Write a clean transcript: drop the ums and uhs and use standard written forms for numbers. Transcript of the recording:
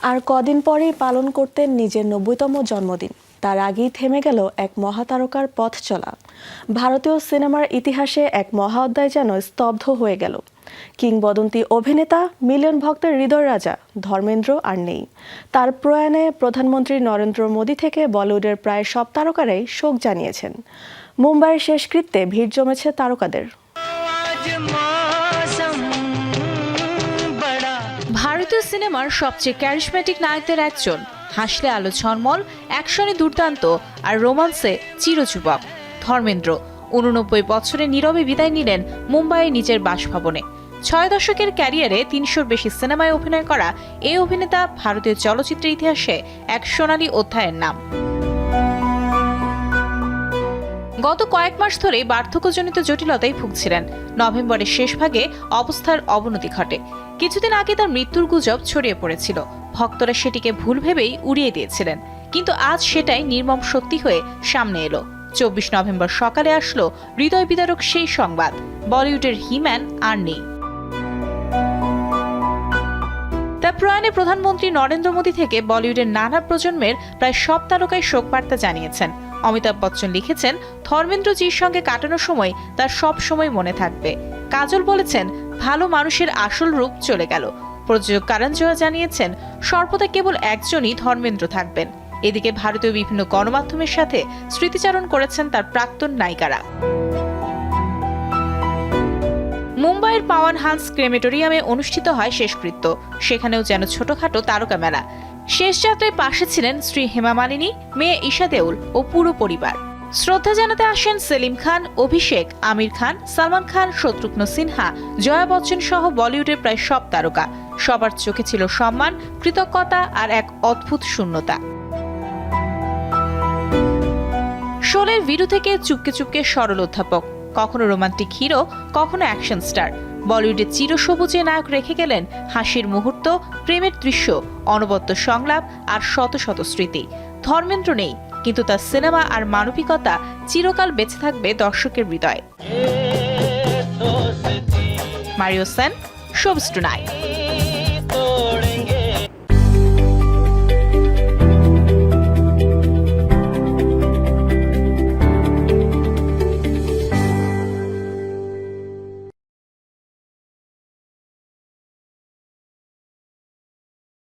আর কদিন পরেই পালন করতেন নিজের ৯০তম জন্মদিন। তার আগেই থেমে গেল এক মহাতারকার পথ চলা। ভারতীয় সিনেমার ইতিহাসে এক মহা অধ্যায় যেন স্তব্ধ হয়ে গেল। কিংবদন্তি অভিনেতা, মিলিয়ন ভক্তের হৃদয় রাজা ধর্মেন্দ্র আর নেই। তার প্রয়াণে প্রধানমন্ত্রী নরেন্দ্র মোদী থেকে বলিউডের প্রায় সব তারকারাই শোক জানিয়েছেন। মুম্বাইয়ের শেষকৃত্যে ভিড় জমেছে তারকাদের। ভারতীয় সিনেমার সবচেয়ে ক্যারিশম্যাটিক নায়কদের একজন, হাসলে আলো ঝলমল, অ্যাকশনে দুর্দান্ত আর রোমান্সে চিরযুবক ধর্মেন্দ্র ৮৯ বছরে নীরবে বিদায় নিলেন মুম্বাইয়ে নিজের বাসভবনে। ৬ দশকের ক্যারিয়ারে ৩০০-র বেশি সিনেমায় অভিনয় করা এই অভিনেতা ভারতীয় চলচ্চিত্রের ইতিহাসে এক সোনালী অধ্যায়ের নাম। গত কয়েক মাস ধরে বার্ধক্যজনিত জটিলতায় ভুগছিলেন। নভেম্বরের শেষ ভাগে অবস্থার অবনতি ঘটে। কিছুদিন আগে তার মৃত্যুর গুজব ছড়িয়ে পড়েছিল। ভক্তরা সেটিকে ভুল ভেবেই উড়িয়ে দিয়েছিলেন, কিন্তু আজ সেটাই নির্মম সত্যি হয়ে সামনে এলো। ২৪ নভেম্বর সকালে আসলো হৃদয় বিদারক সেই সংবাদ, বলিউডের হিম্যান আর নেই। তার প্রয়াণে প্রধানমন্ত্রী নরেন্দ্র মোদী থেকে বলিউডের নানা প্রজন্মের প্রায় সব তারকাই শোক বার্তা জানিয়েছেন। অমিতাভ বচ্চন লিখেছেন, ধর্মেন্দ্রজির সঙ্গে কাটানো সময় তার সব সময় মনে থাকবে। কাজল বলেছেন, ভালো মানুষের আসল রূপ চলে গেল। প্রযোজক কারণ জোহর জানিয়েছেন, সর্বদা কেবল একজনই ধর্মেন্দ্র থাকবেন। এদিকে ভারতীয় বিভিন্ন গণমাধ্যমের সাথে স্মৃতিচারণ করেছেন তার প্রাক্তন নায়িকারা। মুম্বাইয়ের পাওয়ান হান্স ক্রেমেটোরিয়ামে অনুষ্ঠিত হয় শেষকৃত্য। সেখানেও যেন ছোটখাটো তারকা মেলা। শেষ যাত্রায় পাশে ছিলেন স্ত্রী হেমা মালিনী, মেয়ে ঈশা দেওল ও পুরো পরিবার। শ্রদ্ধা জানাতে আসেন সেলিম খান, অভিষেক, আমির খান, সালমান খান, শত্রুঘ্ন সিনহা, জয়া বচ্চন সহ বলিউডের প্রায় সব তারকা। সবার চোখে ছিল সম্মান, কৃতজ্ঞতা আর এক অদ্ভুত শূন্যতা। শোলের ভিরু থেকে চুপকে চুপকে সরল অধ্যাপক, কখনো রোমান্টিক হিরো, কখনো অ্যাকশন স্টার। বলিউডে চিরসবুজে নায়ক রেখে গেলেন হাসির মুহূর্ত, প্রেমের দৃশ্য, অনবদ্য সংলাপ আর শত শত স্মৃতি। ধর্মেন্দ্র নেই, কিন্তু তার সিনেমা আর মানবিকতা চিরকাল বেঁচে থাকবে দর্শকের হৃদয়ে। Mario Sen, showbiz tonight.